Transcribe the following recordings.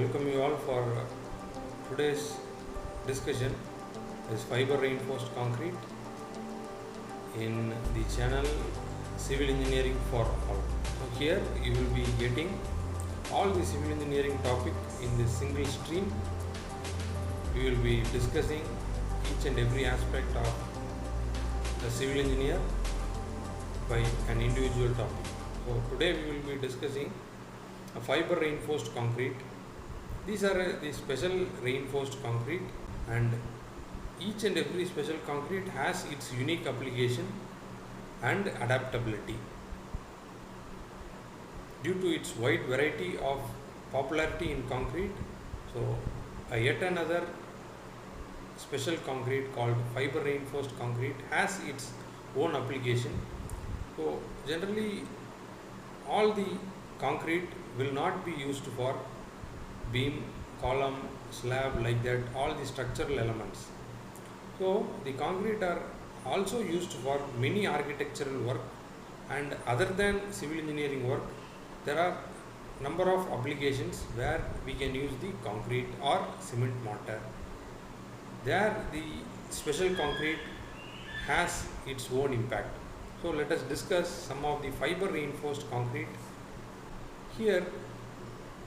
welcome you all for today's discussion is fiber reinforced concrete in the channel Civil Engineering for All. So here you will be getting all the civil engineering topic in this single stream. We will be discussing each and every aspect of the civil engineer by an individual topic. So today we will be discussing a fiber reinforced concrete. These are the special reinforced concrete, and each and every special concrete has its unique application and adaptability. Due to its wide variety of popularity in concrete, so yet another special concrete called fiber reinforced concrete has its own application. So generally all the concrete will not be used for beam, column, slab, like that, all the structural elements. So the concrete are also used for many architectural work, and other than civil engineering work there are number of applications where we can use the concrete or cement mortar. There the special concrete has its own impact. So let us discuss some of the fiber reinforced concrete. Here,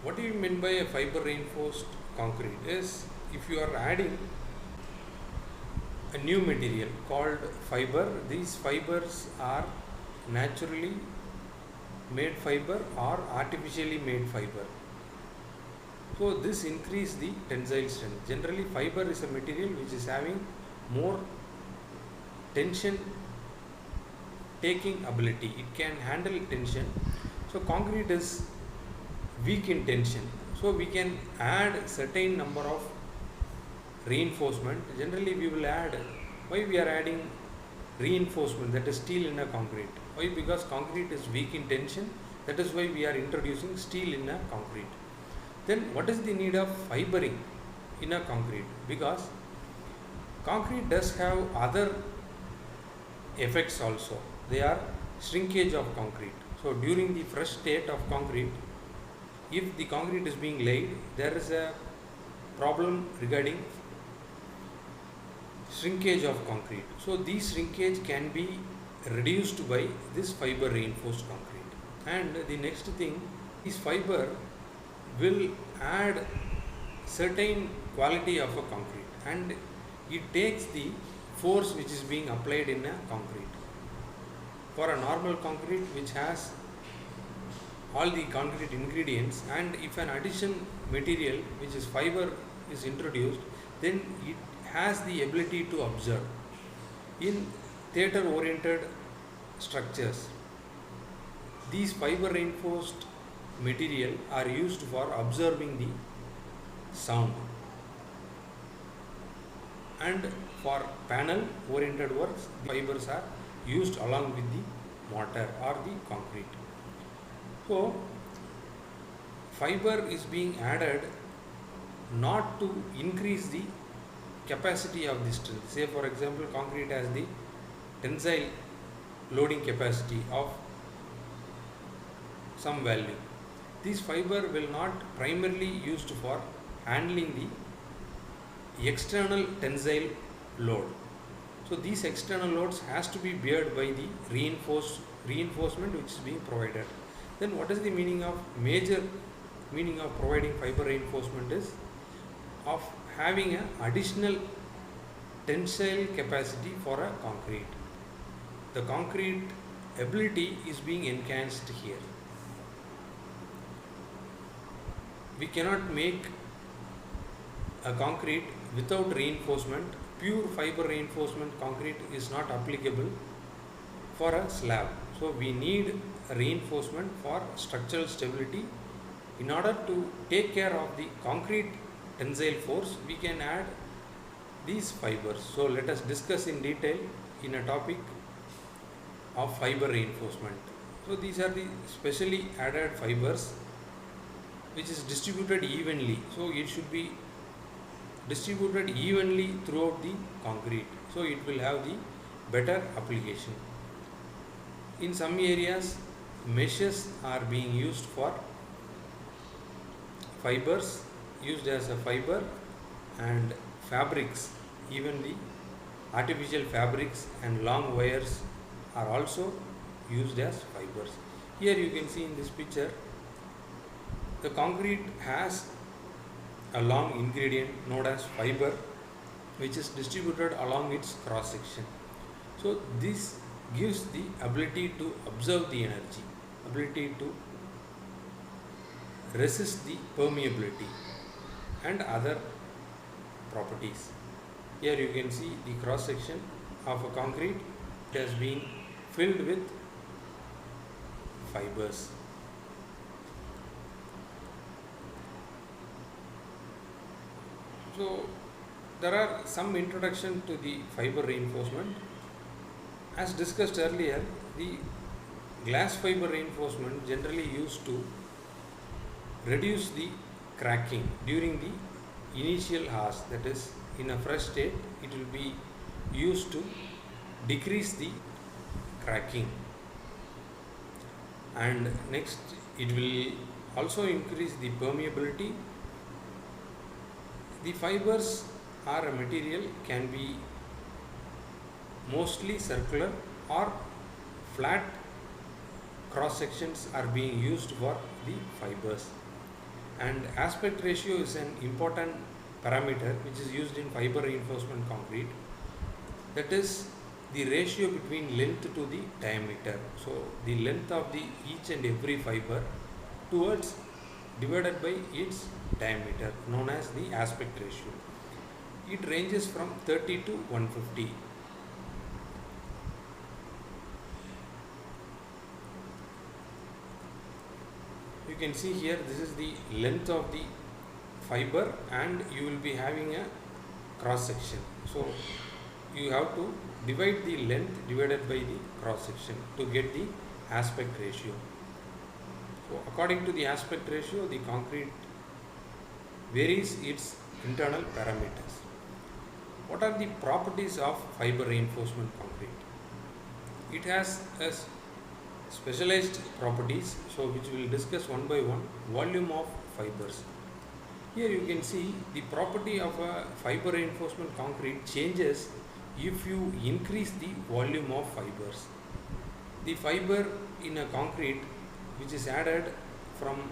what do you mean by a fiber reinforced concrete is if you are adding a new material called fiber. These fibers are naturally made fiber or artificially made fiber. So this increase the tensile strength. Generally fiber is a material which is having more tension taking ability. It can handle tension. So concrete is weak in tension. So we can add certain number of reinforcement. Generally we will add, why we are adding reinforcement, that is steel in a concrete. Why? Because concrete is weak in tension. That is why we are introducing steel in a concrete. Then what is the need of fibering in a concrete? Because concrete does have other effects also. They are shrinkage of concrete. So during the fresh state of concrete, if the concrete is being laid, there is a problem regarding shrinkage of concrete. So these shrinkage can be reduced by this fiber reinforced concrete. And the next thing is fiber will add certain quality of a concrete, and it takes the force which is being applied in a concrete. For a normal concrete which has all the concrete ingredients, and if an addition material which is fiber is introduced, then it has the ability to absorb. In theatre oriented structures, these fiber reinforced material are used for absorbing the sound, and for panel oriented works the fibers are used along with the mortar or the concrete. So fiber is being added not to increase the capacity of the strength. Say for example, concrete has the tensile loading capacity of some value. This fiber will not primarily used for handling the external tensile load. So these external loads has to be beared by the reinforcement which is being provided. Then what is the major meaning of providing fiber reinforcement is of having an additional tensile capacity for a concrete. The concrete ability is being enhanced here. We cannot make a concrete without reinforcement. Pure fiber reinforcement concrete is not applicable for a slab. So we need a reinforcement for structural stability. In order to take care of the concrete tensile force, we can add these fibers. So let us discuss in detail in a topic of fiber reinforcement. So these are the specially added fibers which is distributed evenly. So it should be distributed evenly throughout the concrete. So it will have the better application. In some areas meshes are being used for fibers used as a fiber, and fabrics, even the artificial fabrics and long wires are also used as fibers. Here you can see in this picture, the concrete has a long ingredient known as fiber, which is distributed along its cross section. So this gives the ability to absorb the energy, ability to resist the permeability and other properties. Here you can see the cross section of a concrete. It has been filled with fibers. So there are some introduction to the fiber reinforcement. As discussed earlier, the glass fiber reinforcement generally used to reduce the cracking during the initial hours, that is in a fresh state it will be used to decrease the cracking, and next it will also increase the permeability. The fibers are a material can be mostly circular or flat cross sections are being used for the fibers, and aspect ratio is an important parameter which is used in fiber reinforcement concrete, that is the ratio between length to the diameter. So the length of the each and every fiber towards divided by its diameter, known as the aspect ratio. It ranges from 30 to 150. You can see here, this is the length of the fiber and you will be having a cross section. So you have to divide the length divided by the cross section to get the aspect ratio. So according to the aspect ratio, the concrete varies its internal parameters. What are the properties of fiber reinforcement concrete? It has a specialized properties, so which we will discuss one by one. Volume of fibers. Here you can see the property of a fiber reinforcement concrete changes if you increase the volume of fibers. The fiber in a concrete which is added from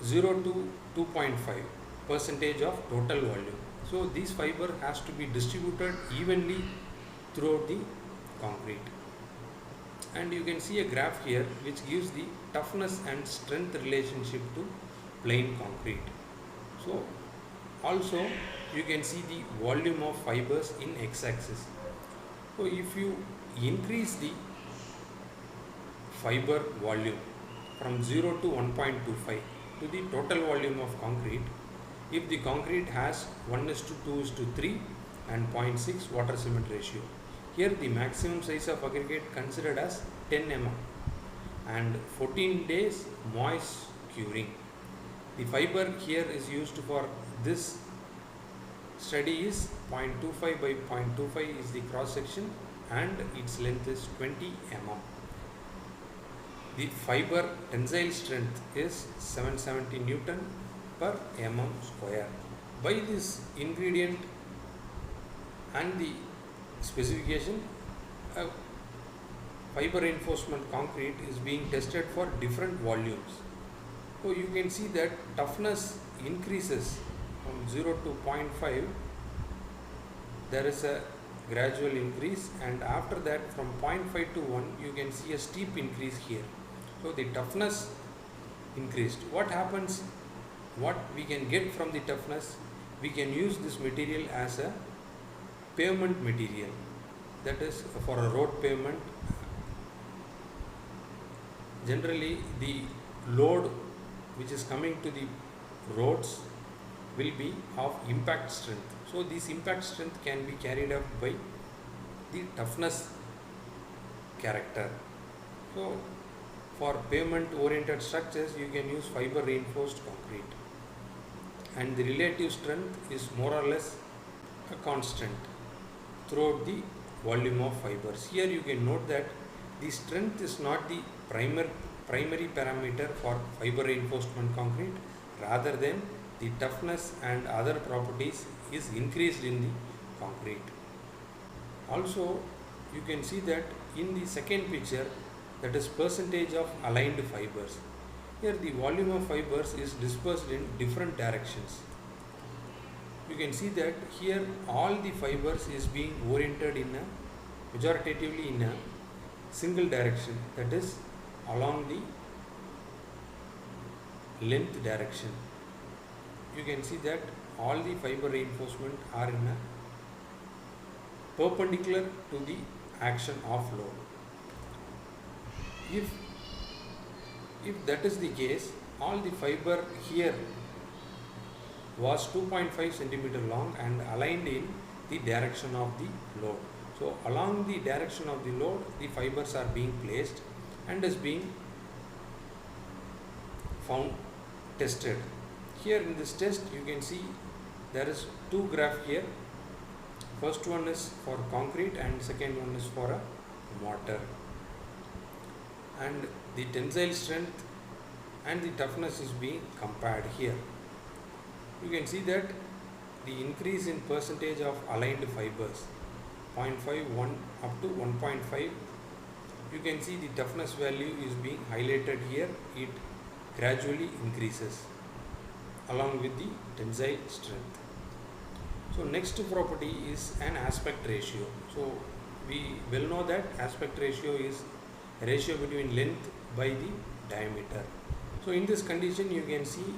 0 to 2.5 percentage of total volume. So this fiber has to be distributed evenly throughout the concrete. And you can see a graph here which gives the toughness and strength relationship to plain concrete. So also you can see the volume of fibers in x-axis. So if you increase the fiber volume from 0 to 1.25 to the total volume of concrete, if the concrete has 1:2:3 and 0.6 water cement ratio, here the maximum size of aggregate considered as 10 mm and 14 days moist curing. The fiber here is used for this study is 0.25 by 0.25 is the cross section and its length is 20 mm. The fiber tensile strength is 770 Newton per mm square. By this ingredient and the specification, a fiber reinforcement concrete is being tested for different volumes. So you can see that toughness increases from 0 to 0.5. There is a gradual increase, and after that from 0.5 to 1 you can see a steep increase here. So the toughness increased. What happens? What we can get from the toughness? We can use this material as a pavement material, that is for a road pavement. Generally the load which is coming to the roads will be of impact strength. So this impact strength can be carried out by the toughness character. So for pavement oriented structures you can use fiber reinforced concrete, and the relative strength is more or less a constant throughout the volume of fibers. Here you can note that the strength is not the primary parameter for fiber reinforcement concrete, rather than the toughness and other properties is increased in the concrete. Also, you can see that in the second picture, that is percentage of aligned fibers. Here the volume of fibers is dispersed in different directions. You can see that here all the fibers is being oriented in a majoritatively in a single direction, that is along the length direction. You can see that all the fiber reinforcement are in a perpendicular to the action of load. If that is the case, all the fiber here was 2.5 centimeter long and aligned in the direction of the load. So along the direction of the load, the fibers are being placed and is being found tested. Here in this test, you can see there is two graph here. First one is for concrete and second one is for a mortar. And the tensile strength and the toughness is being compared here. You can see that the increase in percentage of aligned fibers 0.5 1 up to 1.5. You can see the toughness value is being highlighted here. It gradually increases along with the tensile strength. So next property is an aspect ratio. So we well know that aspect ratio is a ratio between length by the diameter. So in this condition, you can see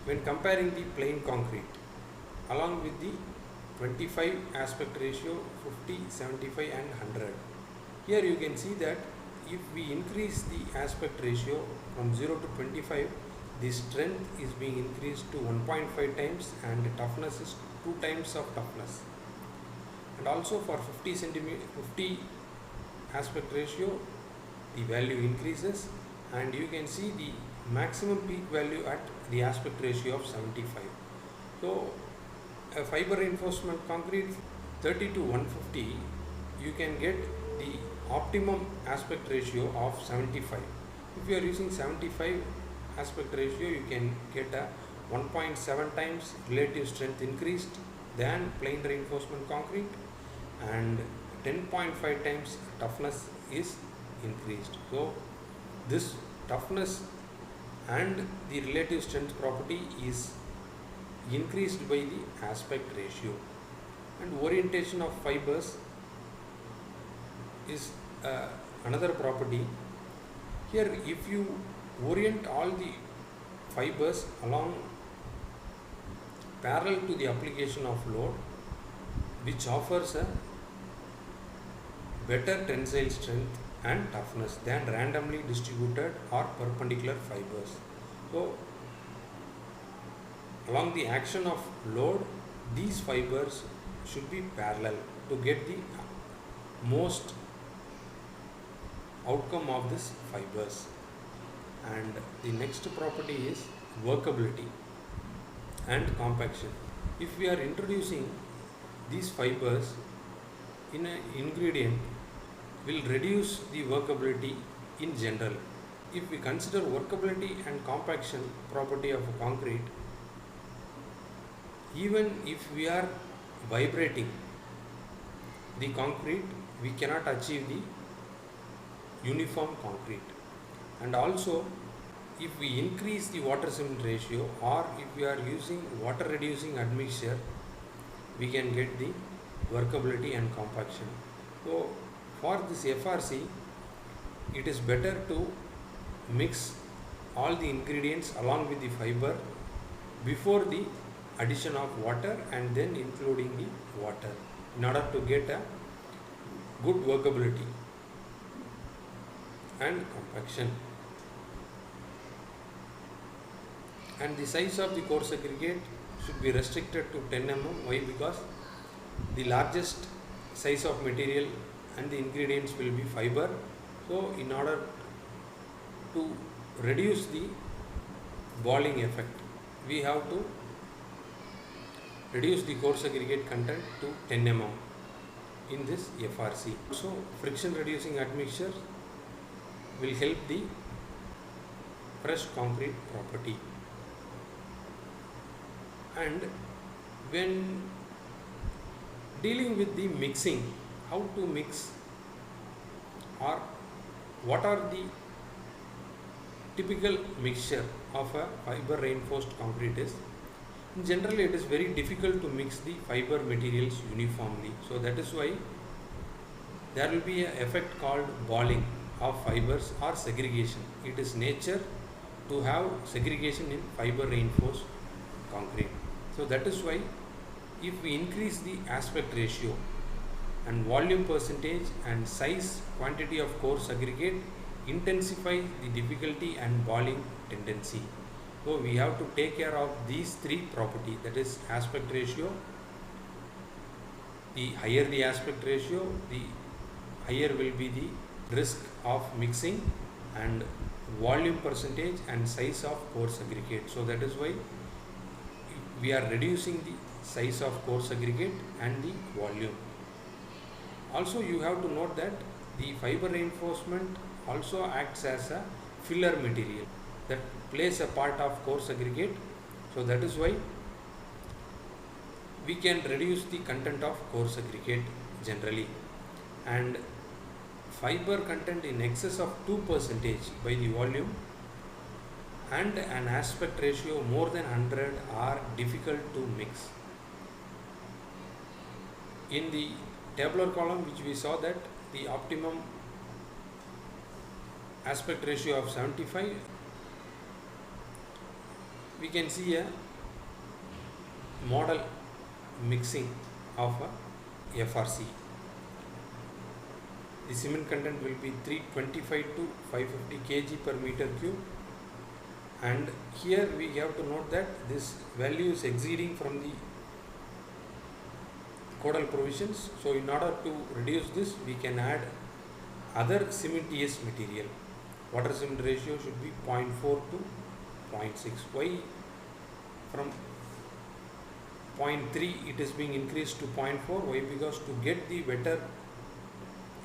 when comparing the plain concrete along with the 25 aspect ratio, 50, 75 and 100. Here you can see that if we increase the aspect ratio from 0 to 25, the strength is being increased to 1.5 times and the toughness is 2 times of toughness. And also for 50 aspect ratio, the value increases and you can see the maximum peak value at the aspect ratio of 75. So a fiber reinforcement concrete 30 to 150, you can get the optimum aspect ratio of 75. If you are using 75 aspect ratio, you can get a 1.7 times relative strength increased than plain reinforcement concrete and 10.5 times toughness is increased. So this toughness and the relative strength property is increased by the aspect ratio. And orientation of fibers is another property. Here if you orient all the fibers along parallel to the application of load, which offers a better tensile strength and toughness than randomly distributed or perpendicular fibers. So along the action of load, these fibers should be parallel to get the most outcome of this fibers. And the next property is workability and compaction. If we are introducing these fibers in an ingredient, will reduce the workability in general. If we consider workability and compaction property of a concrete, even if we are vibrating the concrete, we cannot achieve the uniform concrete. And also if we increase the water cement ratio or if we are using water reducing admixture, we can get the workability and compaction. So for this FRC, it is better to mix all the ingredients along with the fiber before the addition of water and then including the water in order to get a good workability and compaction. And the size of the coarse aggregate should be restricted to 10 mm. Why? Because the largest size of material and the ingredients will be fiber. So in order to reduce the balling effect, we have to reduce the coarse aggregate content to 10 mm in this FRC. So friction reducing admixture will help the fresh concrete property. And when dealing with the mixing, how to mix or what are the typical mixture of a fiber reinforced concrete is, in general it is very difficult to mix the fiber materials uniformly. So that is why there will be an effect called balling of fibers or segregation. It is nature to have segregation in fiber reinforced concrete. So that is why if we increase the aspect ratio and volume percentage and size quantity of coarse aggregate, intensify the difficulty and balling tendency. So we have to take care of these three property, that is aspect ratio. The higher the aspect ratio, the higher will be the risk of mixing, and volume percentage and size of coarse aggregate. So that is why we are reducing the size of coarse aggregate and the volume. Also you have to note that the fiber reinforcement also acts as a filler material that plays a part of coarse aggregate. So that is why we can reduce the content of coarse aggregate generally, and fiber content in excess of 2% by the volume and an aspect ratio more than 100 are difficult to mix. In the tabular column which we saw that the optimum aspect ratio of 75, we can see a model mixing of a FRC. The cement content will be 325 to 550 kg per meter cube, and here we have to note that this value is exceeding from the codal provisions. So in order to reduce this, we can add other cementitious material. Water cement ratio should be 0.4 to 0.6. Why from 0.3 it is being increased to 0.4? Why? Because to get the better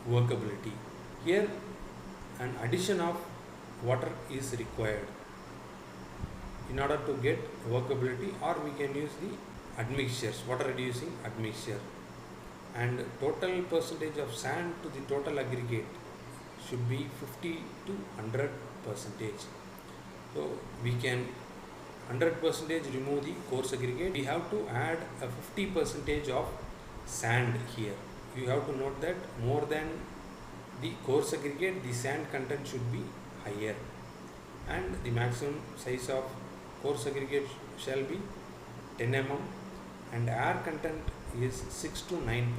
workability, here an addition of water is required in order to get workability, or we can use the admixtures, water reducing admixture, and total percentage of sand to the total aggregate should be 50 to 100%. So we can 100% remove the coarse aggregate. We have to add a 50% of sand here. You have to note that more than the coarse aggregate, the sand content should be higher, and the maximum size of coarse aggregate shall be 10 mm, and air content is 6 to 9%.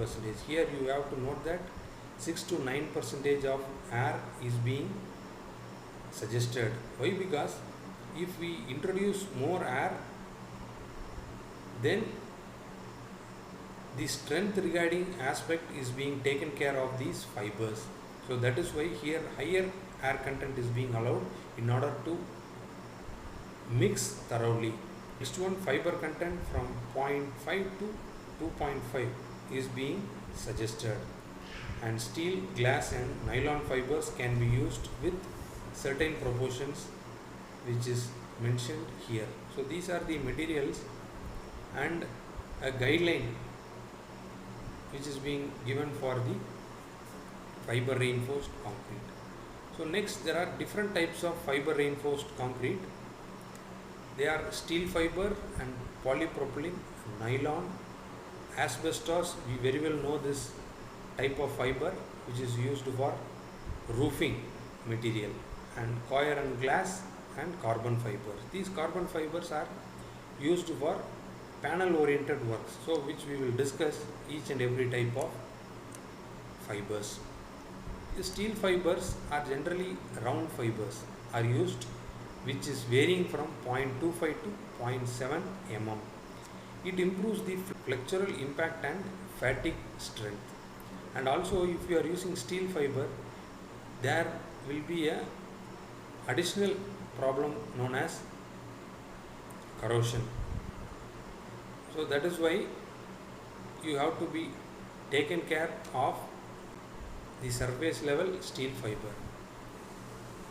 Here you have to note that 6 to 9% of air is being suggested. Why? Because if we introduce more air, then the strength regarding aspect is being taken care of these fibers. So that is why here higher air content is being allowed in order to mix thoroughly. Next one, fiber content from 0.5 to 2.5 is being suggested, and steel, glass and nylon fibers can be used with certain proportions which is mentioned here. So these are the materials and a guideline which is being given for the fiber reinforced concrete. So next, there are different types of fiber reinforced concrete. They are steel fiber and polypropylene, nylon, asbestos. We very well know this type of fiber which is used for roofing material, and coir and glass and carbon fibers. These carbon fibers are used for panel oriented works, so which we will discuss each and every type of fibers. The steel fibers are generally round fibers are used, which is varying from 0.25 to 0.7 mm. It improves the flexural impact and fatigue strength. And also, if you are using steel fiber, there will be a additional problem known as corrosion. So that is why you have to be taken care of the surface level steel fiber.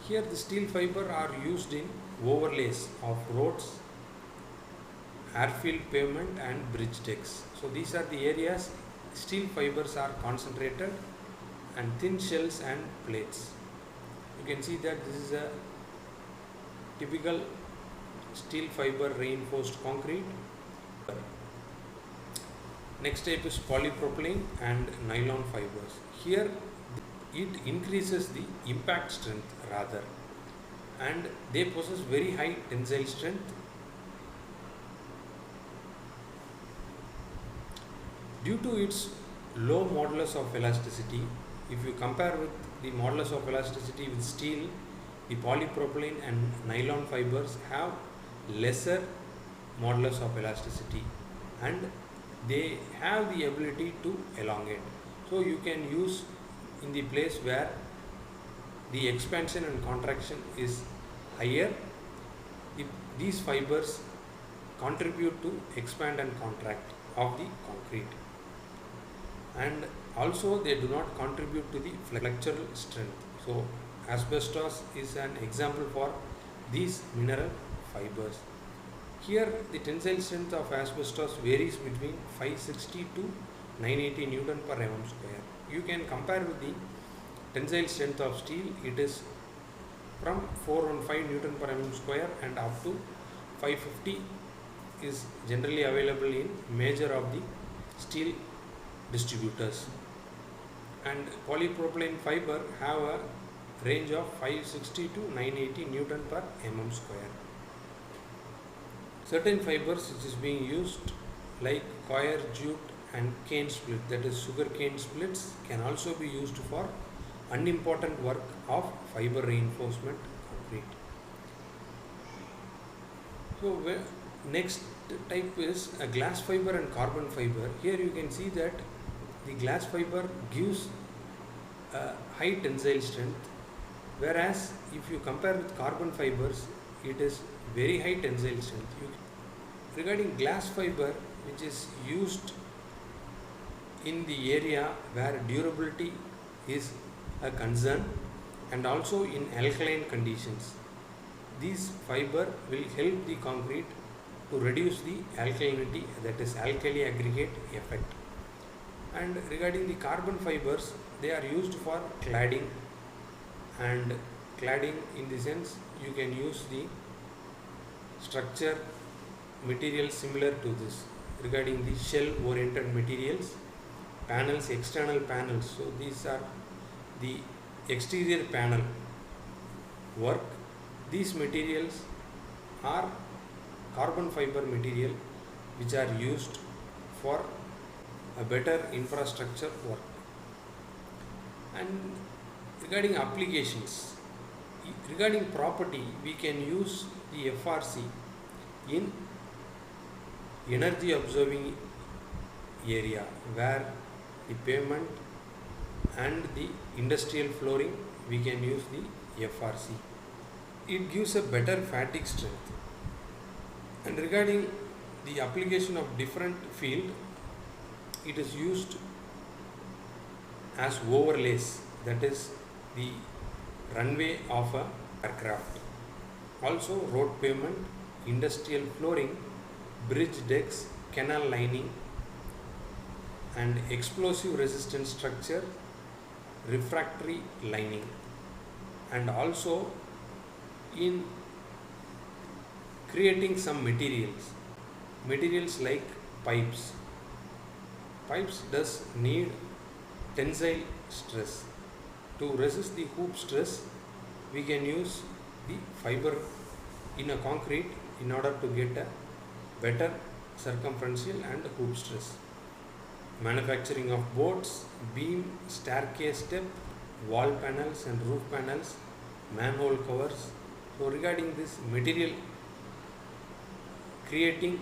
Here the steel fiber are used in overlays of roads, airfield pavement and bridge decks. So these are the areas steel fibers are concentrated, and thin shells and plates. You can see that this is a typical steel fiber reinforced concrete. Next type is polypropylene and nylon fibers. Here it increases the impact strength rather, and they possess very high tensile strength. Due to its low modulus of elasticity, if you compare with the modulus of elasticity with steel, the polypropylene and nylon fibers have lesser modulus of elasticity, and they have the ability to elongate. So you can use in the place where the expansion and contraction is higher. If these fibers contribute to expand and contract of the concrete, and also they do not contribute to the flexural strength. So asbestos is an example for these mineral fibers. Here the tensile strength of asbestos varies between 560 to 980 Newton per mm square. You can compare with the tensile strength of steel. It is from 415 Newton per mm square and up to 550 is generally available in major of the steel distributors. And polypropylene fiber have a range of 560 to 980 Newton per mm square. Certain fibers which is being used like coir, jute and cane split, that is sugar cane splits, can also be used for unimportant work of fiber reinforcement concrete. So next type is a glass fiber and carbon fiber. Here you can see that the glass fiber gives a high tensile strength, whereas if you compare with carbon fibers, it is very high tensile strength. Regarding glass fiber, which is used in the area where durability is a concern and also in alkaline conditions, these fiber will help the concrete to reduce the alkalinity, that is alkali aggregate effect. And regarding the carbon fibers, they are used for cladding, and cladding in the sense you can use the structure material similar to this. Regarding the shell oriented materials, panels, external panels, so these are the exterior panel work. These materials are carbon fiber material which are used for a better infrastructure work. And regarding applications, regarding property, we can use the FRC in energy absorbing area where the pavement and the industrial flooring, we can use the FRC. It gives a better fatigue strength. And regarding the application of different field, it is used as overlays, that is the runway of a aircraft. Also road pavement, industrial flooring, bridge decks, canal lining, and explosive resistant structure, refractory lining, and also in creating some materials like pipes. Pipes does need tensile stress. To resist the hoop stress, we can use the fiber in a concrete in order to get a better circumferential and hoop stress. Manufacturing of boats, beam, staircase step, wall panels and roof panels, manhole covers. So regarding this material creating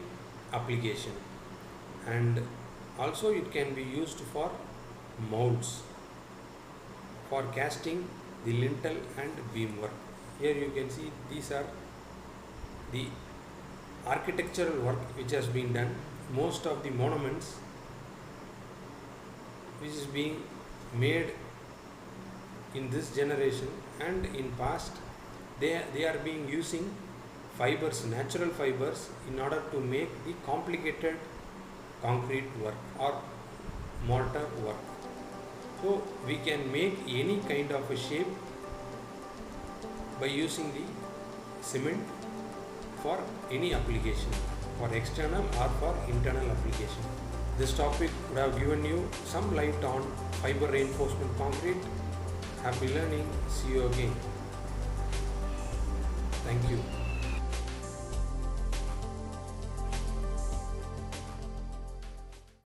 application, and also it can be used for molds, for casting the lintel and beam work. Here you can see these are the architectural work which has been done. Most of the monuments which is being made in this generation and in past they are being using fibers, natural fibers, in order to make the complicated concrete work or mortar work. So we can make any kind of a shape by using the cement for any application, for external or for internal application. This topic would have given you some light on fiber reinforcement concrete. Happy learning. See you again. Thank you.